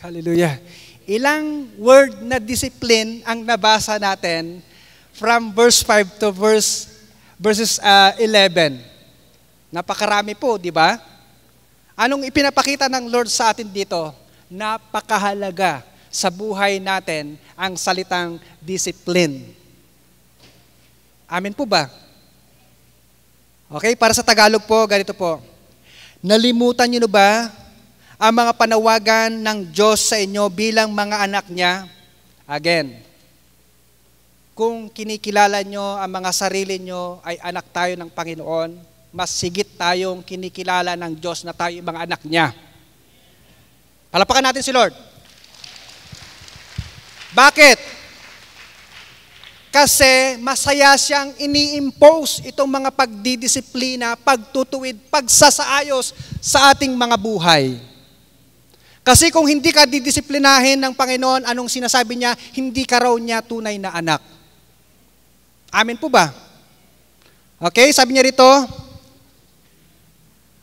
Hallelujah. Ilang word na discipline ang nabasa natin from verse 5 to verses 11. Napakarami po, di ba? Anong ipinapakita ng Lord sa atin dito? Napakahalaga sa buhay natin ang salitang discipline. Amen po ba? Okay, para sa Tagalog po, ganito po. Nalimutan niyo ba ang mga panawagan ng Diyos sa inyo bilang mga anak niya? Again, kung kinikilala nyo ang mga sarili nyo ay anak tayo ng Panginoon, mas sigit tayong kinikilala ng Diyos na tayo yung mga anak niya. Palapakan natin si Lord. Bakit? Kasi masaya siyang ini-impose itong mga pagdidisiplina, pagtutuwid, pagsasaayos sa ating mga buhay. Kasi kung hindi ka didisiplinahin ng Panginoon, anong sinasabi niya? Hindi ka raw niya tunay na anak. Amen po ba? Okay, sabi niya rito,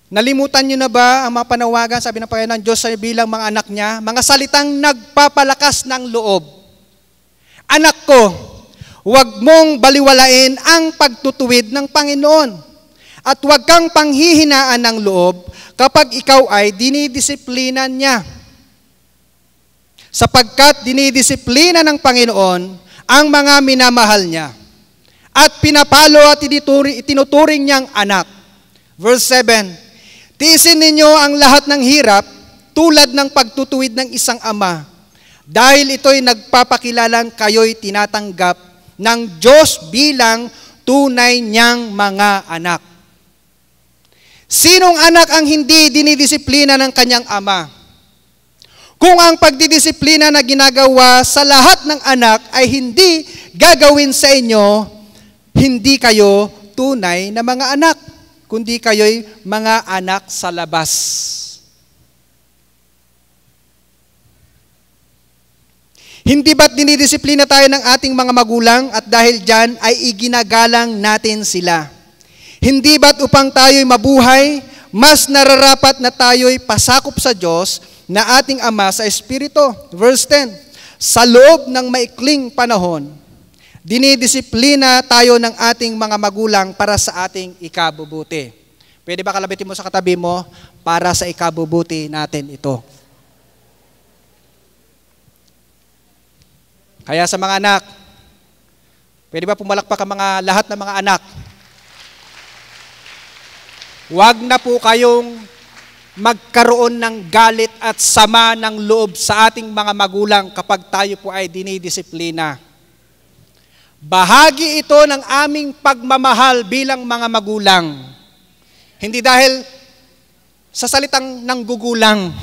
nalimutan niyo na ba ang mga panawagan, sabi ng Panginoon Diyos sa bilang mga anak niya, mga salitang nagpapalakas ng loob. Anak ko, huwag mong baliwalain ang pagtutuwid ng Panginoon at huwag kang panghihinaan ng loob kapag ikaw ay dinidisiplina niya. Sapagkat dinidisiplina ng Panginoon ang mga minamahal niya at pinapalo at itinuturing niyang anak. Verse 7, tiisin ninyo ang lahat ng hirap tulad ng pagtutuwid ng isang ama dahil ito'y nagpapakilalang kayo'y tinatanggap ng Diyos bilang tunay niyang mga anak. Sinong anak ang hindi dinidisiplina ng kanyang ama? Kung ang pagdidisiplina na ginagawa sa lahat ng anak ay hindi gagawin sa inyo, hindi kayo tunay na mga anak, kundi kayo'y mga anak sa labas. Hindi ba't dinidisiplina tayo ng ating mga magulang at dahil dyan ay iginagalang natin sila? Hindi ba't upang tayo'y mabuhay, mas nararapat na tayo'y pasakop sa Diyos na ating Ama sa Espiritu? Verse 10, sa loob ng maikling panahon, dinidisiplina tayo ng ating mga magulang para sa ating ikabubuti. Pwede ba kalabitin mo sa katabi mo, para sa ikabubuti natin ito? Kaya sa mga anak, pwede ba pumalakpak ang mga lahat ng mga anak? Huwag na po kayong magkaroon ng galit at sama ng loob sa ating mga magulang kapag tayo po ay dinidisiplina. Bahagi ito ng aming pagmamahal bilang mga magulang. Hindi dahil sa salitang nanggugulang,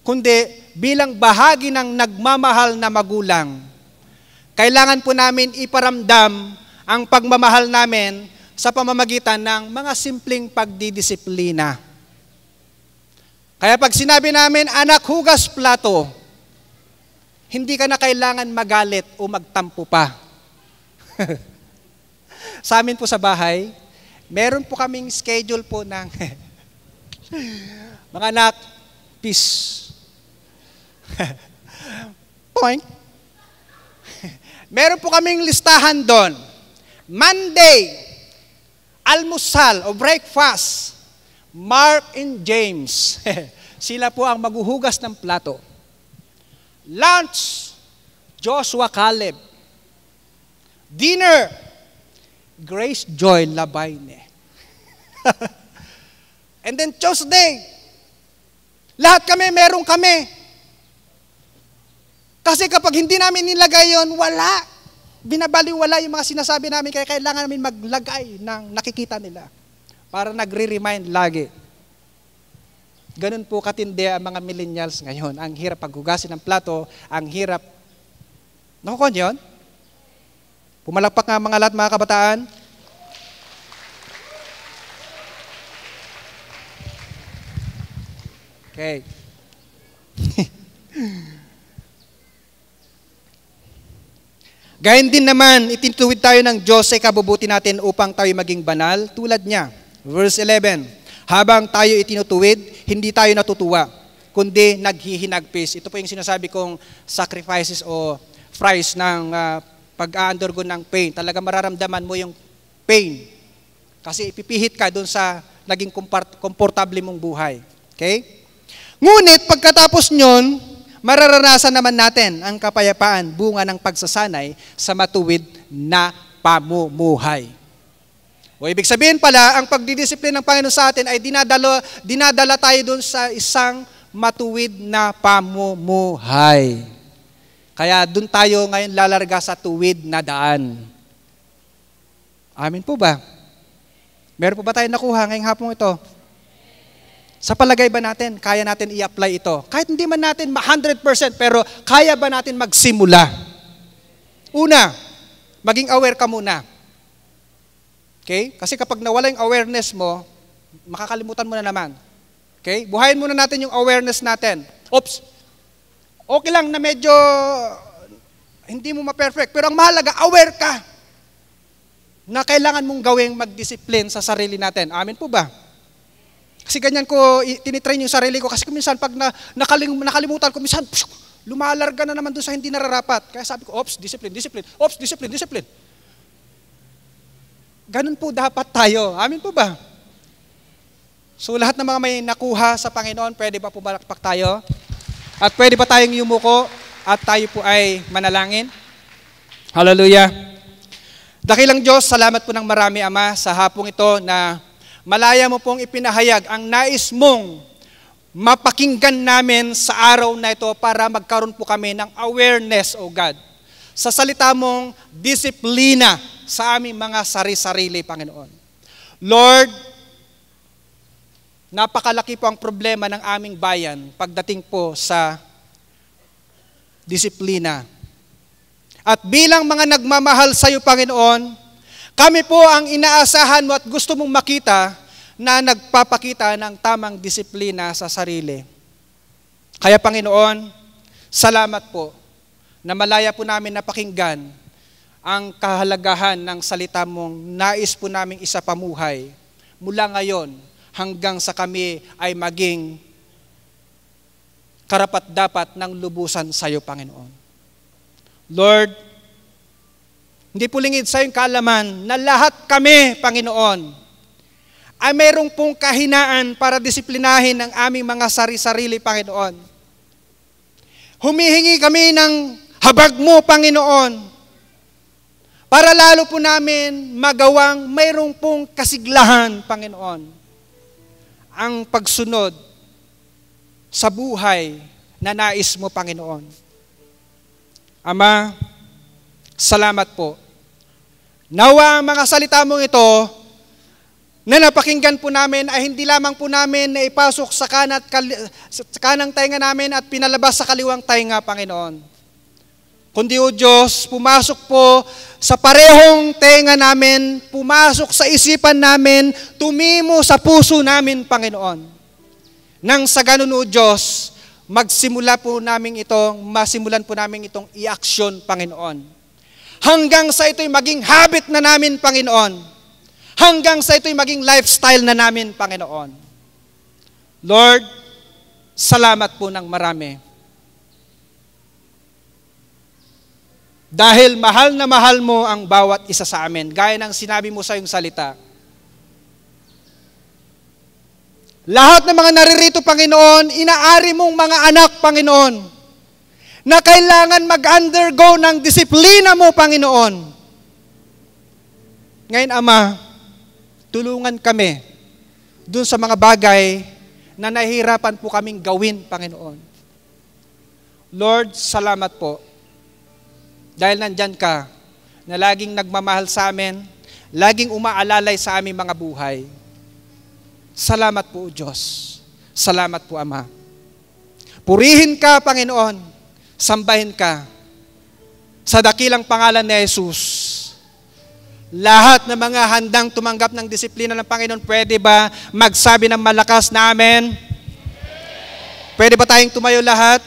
kundi bilang bahagi ng nagmamahal na magulang. Kailangan po namin iparamdam ang pagmamahal namin sa pamamagitan ng mga simpleng pagdidisiplina. Kaya pag sinabi namin, anak, hugas plato, hindi ka na kailangan magalit o magtampo pa. Sa amin po sa bahay, meron po kaming schedule po ng mga anak, peace. Point. Meron po kaming listahan doon. Monday, almusal o breakfast, Mark and James. Sila po ang maghuhugas ng plato. Lunch, Joshua Caleb. Dinner, Grace Joy Labayne. And then Tuesday, lahat kami, meron kami. Kasi kapag hindi namin nilagay yon, wala. Binabaliwala yung mga sinasabi namin, kaya kailangan namin maglagay ng nakikita nila para nagre-remind lagi. Ganun po katindi ang mga millennials ngayon. Ang hirap paghugasin ng plato, ang hirap. Nakukon yun? Pumalakpak nga mga lahat mga kabataan. Okay. Gayon din naman, itinutuwid tayo ng Diyos sa ikabubuti natin upang tayo maging banal tulad niya. Verse 11, habang tayo itinutuwid, hindi tayo natutuwa, kundi naghihinagpis. Ito po yung sinasabi kong sacrifices o price ng pag-undergo ng pain. Talaga mararamdaman mo yung pain. Kasi ipipihit ka doon sa naging komportable mong buhay. Okay? Ngunit pagkatapos nyon, mararanasan naman natin ang kapayapaan, bunga ng pagsasanay sa matuwid na pamumuhay. O ibig sabihin pala, ang pagdidisiplina ng Panginoon sa atin ay dinadala tayo doon sa isang matuwid na pamumuhay. Kaya doon tayo ngayon lalarga sa tuwid na daan. Amin po ba? Meron po ba tayo nakuha ngayong hapong ito? Sa palagay ba natin, kaya natin i-apply ito? Kahit hindi man natin 100%, pero kaya ba natin magsimula? Una, maging aware ka muna. Okay? Kasi kapag nawala yung awareness mo, makakalimutan mo na naman. Okay? Buhayin muna natin yung awareness natin. Oops! Okay lang na medyo hindi mo ma-perfect, pero ang mahalaga, aware ka na kailangan mong gawing mag-discipline sa sarili natin. Amin po ba? Kasi ganyan ko, tinitrain yung sarili ko. Kasi minsan, pag nakalimutan ko, minsan, lumalarga na naman doon sa hindi nararapat. Kaya sabi ko, oops, discipline, discipline. Oops, discipline, discipline. Ganun po dapat tayo. Amin po ba? So lahat ng mga may nakuha sa Panginoon, pwede ba po balakpak tayo? At pwede ba tayong yumuko at tayo po ay manalangin? Hallelujah. Dakilang Diyos, salamat po ng marami, Ama, sa hapong ito na malaya mo pong ipinahayag ang nais mong mapakinggan namin sa araw na ito para magkaroon po kami ng awareness, O God, sa salita mong disiplina sa aming mga sari-sarili, Panginoon. Lord, napakalaki po ang problema ng aming bayan pagdating po sa disiplina. At bilang mga nagmamahal sa iyo, Panginoon, kami po ang inaasahan mo at gusto mong makita na nagpapakita ng tamang disiplina sa sarili. Kaya Panginoon, salamat po na malaya po namin napakinggan ang kahalagahan ng salita mong nais po naming isapamuhay mula ngayon hanggang sa kami ay maging karapat-dapat ng lubusan sa iyo, Panginoon. Lord, hindi po lingid sa iyong kaalaman na lahat kami, Panginoon, ay mayroong pong kahinaan para disiplinahin ang aming mga sari-sarili, Panginoon. Humihingi kami ng habag mo, Panginoon, para lalo po namin magawang mayroong pong kasiglahan, Panginoon, ang pagsunod sa buhay na nais mo, Panginoon. Ama, salamat po. Nawa ang mga salita mong ito na napakinggan po namin ay hindi lamang po namin na ipasok sa kanang tainga namin at pinalabas sa kaliwang tainga, Panginoon. Kundi o Diyos, pumasok po sa parehong tenga namin, pumasok sa isipan namin, tumimo sa puso namin, Panginoon. Nang sa ganun o Diyos, masimulan po namin itong i-action, Panginoon. Hanggang sa ito'y maging habit na namin, Panginoon. Hanggang sa ito'y maging lifestyle na namin, Panginoon. Lord, salamat po ng marami. Dahil mahal na mahal mo ang bawat isa sa amin, gaya ng sinabi mo sa iyong salita. Lahat ng mga naririto, Panginoon, inaari mong mga anak, Panginoon, na kailangan mag-undergo ng disiplina mo, Panginoon. Ngayon, Ama, tulungan kami dun sa mga bagay na nahihirapan po kaming gawin, Panginoon. Lord, salamat po. Dahil nandyan ka, na laging nagmamahal sa amin, laging umaalalay sa aming mga buhay. Salamat po, Diyos. Salamat po, Ama. Purihin ka, Panginoon. Sambahin ka. Sa dakilang pangalan ni Jesus. Lahat ng mga handang tumanggap ng disiplina ng Panginoon, pwede ba magsabi ng malakas na amen? Pwede ba tayong tumayo lahat?